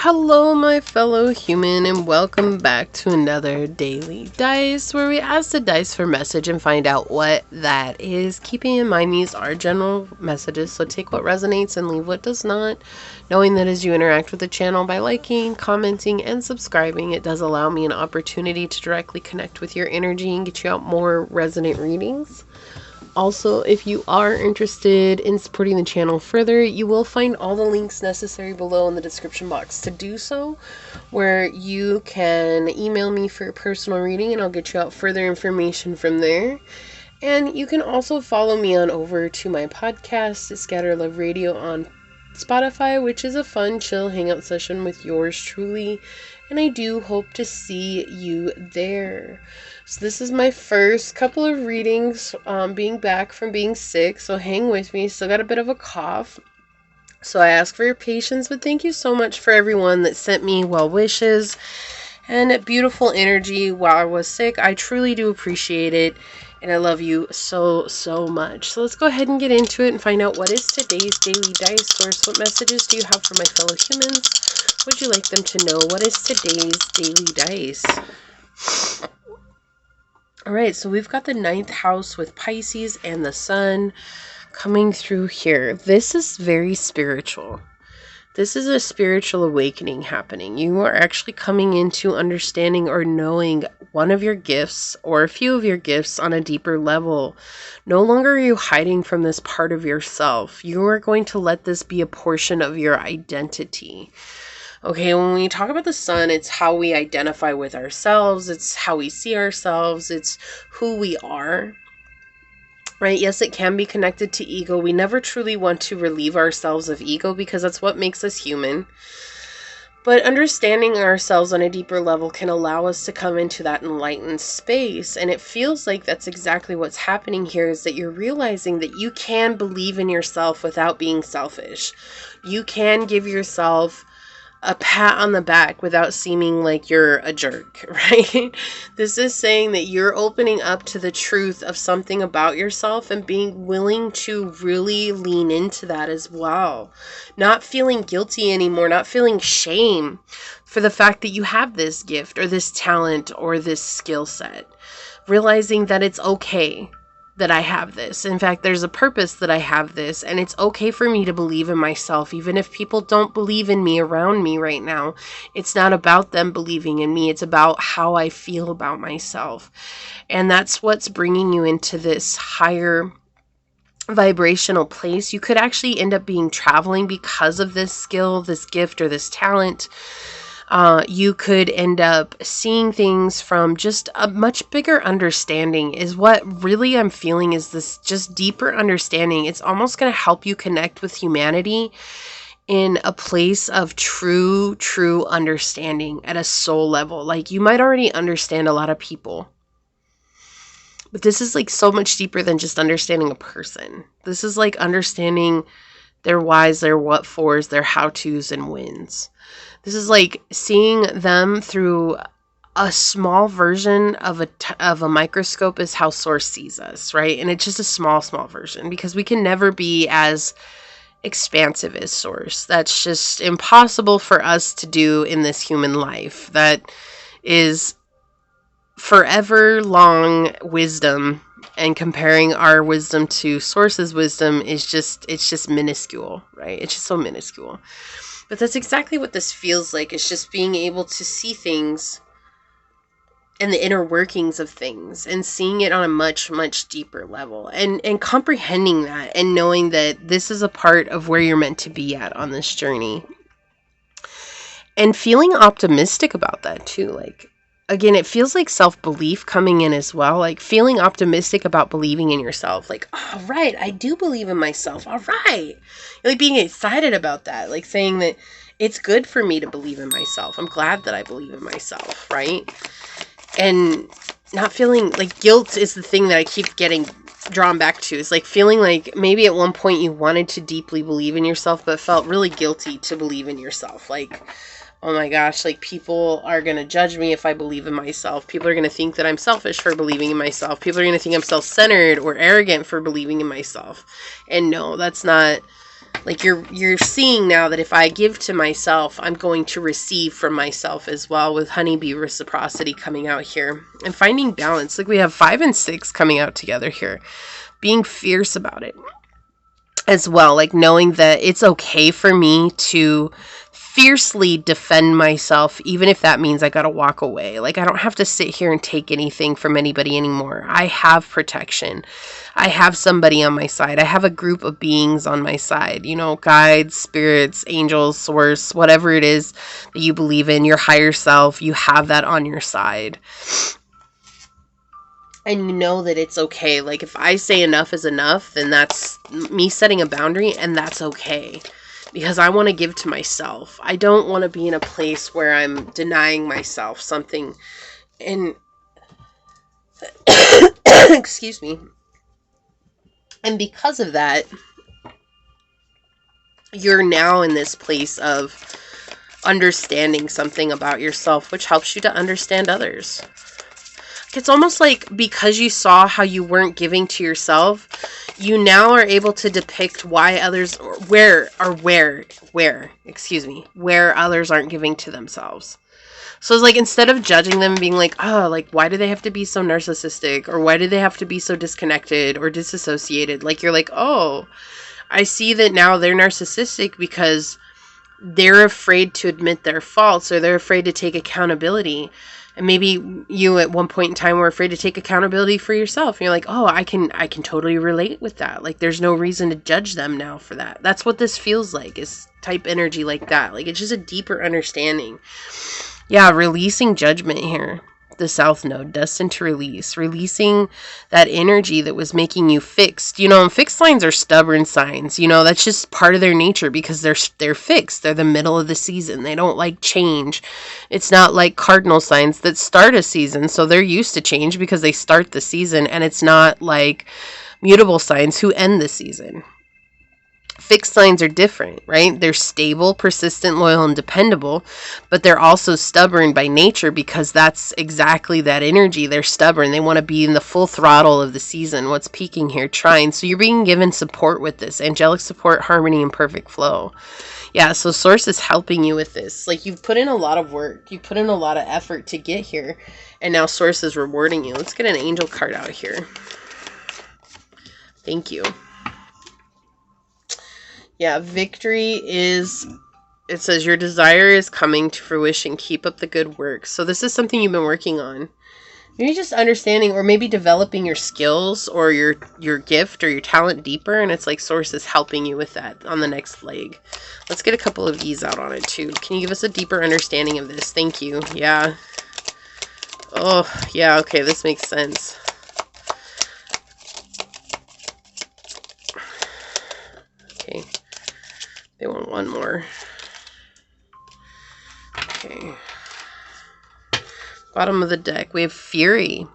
Hello, my fellow human, and welcome back to another daily dice where we ask the dice for message and find out what that is. Keeping in mind these are general messages, so take what resonates and leave what does not. Knowing that as you interact with the channel by liking, commenting, and subscribing, it does allow me an opportunity to directly connect with your energy and get you out more resonant readings. Also, if you are interested in supporting the channel further, you will find all the links necessary below in the description box to do so, where you can email me for a personal reading and I'll get you out further information from there. And you can also follow me on over to my podcast, Scatter Love Radio, on Spotify, which is a fun, chill hangout session with yours truly. And I do hope to see you there. So this is my first couple of readings, being back from being sick, so hang with me. Still got a bit of a cough, so I ask for your patience, but thank you so much for everyone that sent me well wishes and beautiful energy while I was sick. I truly do appreciate it, and I love you so much. So let's go ahead and get into it and find out what is today's daily dice source. What messages do you have for my fellow humans? Would you like them to know? What is today's daily dice? Alright, so we've got the 9th house with Pisces and the sun coming through here. This is very spiritual. This is a spiritual awakening happening. You are actually coming into understanding or knowing one of your gifts or a few of your gifts on a deeper level. No longer are you hiding from this part of yourself. You are going to let this be a portion of your identity. Okay, when we talk about the sun, it's how we identify with ourselves. It's how we see ourselves. It's who we are, right? Yes, it can be connected to ego. We never truly want to relieve ourselves of ego because that's what makes us human. But understanding ourselves on a deeper level can allow us to come into that enlightened space. And it feels like that's exactly what's happening here, is that you're realizing that you can believe in yourself without being selfish. You can give yourself a pat on the back without seeming like you're a jerk, right? This is saying that you're opening up to the truth of something about yourself and being willing to really lean into that as well. Not feeling guilty anymore, not feeling shame for the fact that you have this gift or this talent or this skill set. Realizing that it's okay that I have this. In fact, there's a purpose that I have this, and it's okay for me to believe in myself, even if people don't believe in me around me right now. It's not about them believing in me. It's about how I feel about myself. And that's what's bringing you into this higher vibrational place. You could actually end up being traveling because of this skill, this gift, or this talent. You could end up seeing things from just a much bigger understanding is what really I'm feeling, is this just deeper understanding. It's almost going to help you connect with humanity in a place of true understanding at a soul level. Like, you might already understand a lot of people, but this is like so much deeper than just understanding a person. This is like understanding their whys, their what fors, their how-tos and wins. This is like seeing them through a small version of a microscope is how Source sees us, right? And it's just a small version, because we can never be as expansive as Source. That's just impossible for us to do in this human life. That is forever long wisdom, and comparing our wisdom to Source's wisdom is just minuscule, right? It's just so minuscule. But that's exactly what this feels like. It's just being able to see things and the inner workings of things and seeing it on a much deeper level and comprehending that and knowing that this is a part of where you're meant to be at on this journey. And feeling optimistic about that too. Like, again, it feels like self-belief coming in as well. Like feeling optimistic about believing in yourself. Like, all right, I do believe in myself. All right. Like being excited about that. Like saying that it's good for me to believe in myself. I'm glad that I believe in myself, right? And not feeling like guilt is the thing that I keep getting drawn back to. It's like feeling like maybe at one point you wanted to deeply believe in yourself, but felt really guilty to believe in yourself. Like, oh my gosh, like people are going to judge me if I believe in myself. People are going to think that I'm selfish for believing in myself. People are going to think I'm self-centered or arrogant for believing in myself. And no, that's not Like you're seeing now that if I give to myself, I'm going to receive from myself as well, with honeybee reciprocity coming out here. And finding balance. Like we have 5 and 6 coming out together here. Being fierce about it as well. Like knowing that it's okay for me to fiercely defend myself, even if that means I gotta walk away. Like I don't have to sit here and take anything from anybody anymore. I have protection. I have somebody on my side. I have a group of beings on my side, you know, guides, spirits, angels, source, whatever it is that you believe in, your higher self, you have that on your side. And you know that it's okay. Like if I say enough is enough, then that's me setting a boundary, and that's okay. Because I want to give to myself. I don't want to be in a place where I'm denying myself something. And excuse me. And because of that, you're now in this place of understanding something about yourself, which helps you to understand others. It's almost like because you saw how you weren't giving to yourself, you now are able to depict why others, where others aren't giving to themselves. So it's like, instead of judging them, being like, oh, like, why do they have to be so narcissistic? Or why do they have to be so disconnected or disassociated? Like, you're like, oh, I see that now they're narcissistic because they're afraid to admit their faults, or they're afraid to take accountability. And maybe you at one point in time were afraid to take accountability for yourself. And you're like, oh, I can totally relate with that. Like, there's no reason to judge them now for that. That's what this feels like, is type energy like that. Like, it's just a deeper understanding. Yeah, releasing judgment here. The South Node, destined to release. Releasing that energy that was making you fixed. You know, and fixed signs are stubborn signs. You know, that's just part of their nature, because they're fixed. They're the middle of the season. They don't like change. It's not like cardinal signs that start a season, so they're used to change because they start the season. And it's not like mutable signs who end the season. Fixed signs are different, right? They're stable, persistent, loyal, and dependable, but they're also stubborn by nature, because that's exactly that energy. They're stubborn. They want to be in the full throttle of the season. What's peaking here? Trine. So you're being given support with this. Angelic support, harmony, and perfect flow. Yeah, so Source is helping you with this. Like, you've put in a lot of work. You put in a lot of effort to get here, and now Source is rewarding you. Let's get an angel card out here. Thank you. Yeah, victory is, it says, your desire is coming to fruition. Keep up the good work. So this is something you've been working on. Maybe just understanding, or maybe developing your skills or your gift or your talent deeper. And it's like Source is helping you with that on the next leg. Let's get a couple of these out on it too. Can you give us a deeper understanding of this? Thank you. Yeah. Oh, yeah. Okay, this makes sense. Okay. They want one more. Okay. Bottom of the deck, we have Fury.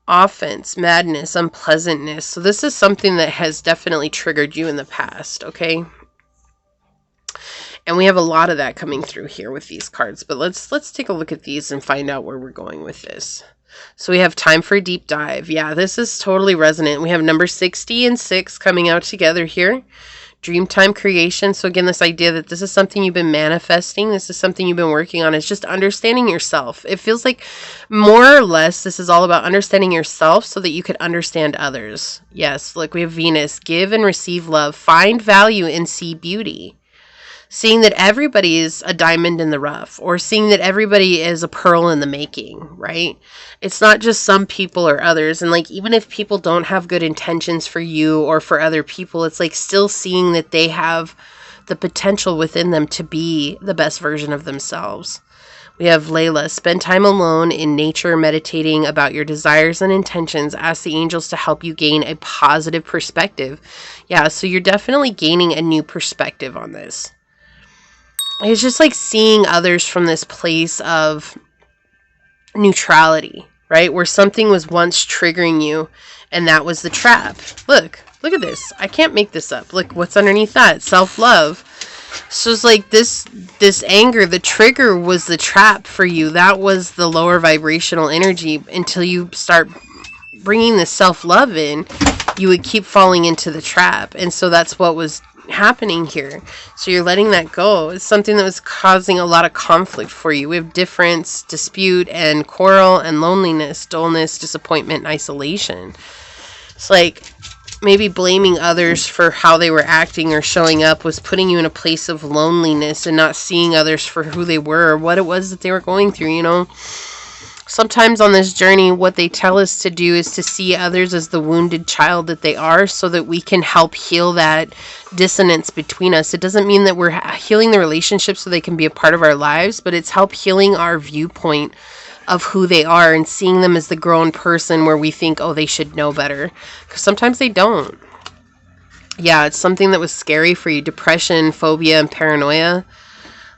Offense, madness, unpleasantness. So this is something that has definitely triggered you in the past, okay? And we have a lot of that coming through here with these cards. But let's take a look at these and find out where we're going with this. So we have time for a deep dive. Yeah, this is totally resonant. We have number 60 and 6 coming out together here. Dreamtime creation. So again, this idea that this is something you've been manifesting. This is something you've been working on. It's just understanding yourself. It feels like more or less this is all about understanding yourself so that you could understand others. Yes, look, we have Venus. Give and receive love. Find value and see beauty. Seeing that everybody is a diamond in the rough, or seeing that everybody is a pearl in the making, right? It's not just some people or others. And like, even if people don't have good intentions for you or for other people, it's like still seeing that they have the potential within them to be the best version of themselves. We have Layla. Spend time alone in nature, meditating about your desires and intentions. Ask the angels to help you gain a positive perspective. Yeah, so you're definitely gaining a new perspective on this. It's just like seeing others from this place of neutrality, right? Where something was once triggering you, and that was the trap. Look at this. I can't make this up. Look, what's underneath that? Self-love. So it's like this anger, the trigger was the trap for you. That was the lower vibrational energy. Until you start bringing the self-love in, you would keep falling into the trap. And so that's what was happening here. So you're letting that go. It's something that was causing a lot of conflict for you. We have difference, dispute, and quarrel, and loneliness, dullness, disappointment, and isolation. It's like maybe blaming others for how they were acting or showing up was putting you in a place of loneliness and not seeing others for who they were or what it was that they were going through, you know. Sometimes on this journey, what they tell us to do is to see others as the wounded child that they are so that we can help heal that dissonance between us. It doesn't mean that we're healing the relationship so they can be a part of our lives, but it's help healing our viewpoint of who they are and seeing them as the grown person where we think, oh, they should know better. Because sometimes they don't. Yeah, it's something that was scary for you. Depression, phobia, and paranoia.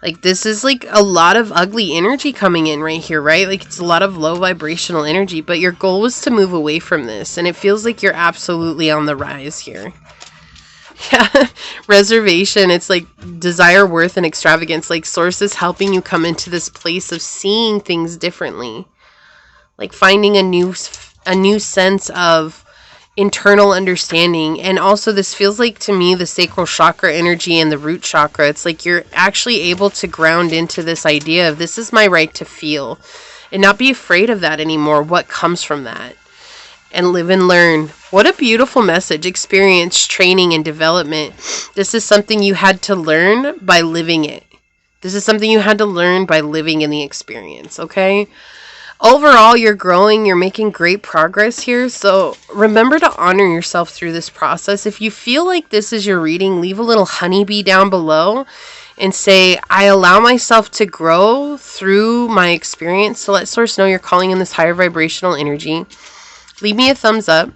Like, this is, like, a lot of ugly energy coming in right here, right? Like, it's a lot of low vibrational energy, but your goal was to move away from this, and it feels like you're absolutely on the rise here. Yeah, reservation, it's like desire, worth, and extravagance. Like, source is helping you come into this place of seeing things differently. Like, finding a new sense of internal understanding. And also this feels like to me the sacral chakra energy and the root chakra. It's like you're actually able to ground into this idea of this is my right to feel and not be afraid of that anymore. What comes from that? And live and learn. What a beautiful message. Experience, training, and development. This is something you had to learn by living it. This is something you had to learn by living in the experience, okay? Overall, you're growing, you're making great progress here, so remember to honor yourself through this process. If you feel like this is your reading, leave a little honeybee down below and say, I allow myself to grow through my experience to let Source know you're calling in this higher vibrational energy. Leave me a thumbs up,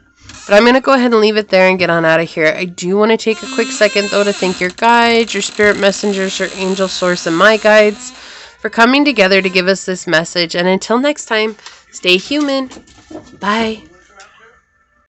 but I'm going to go ahead and leave it there and get on out of here. I do want to take a quick second, though, to thank your guides, your spirit messengers, your angel source, and my guides for coming together to give us this message. And until next time, stay human. Bye.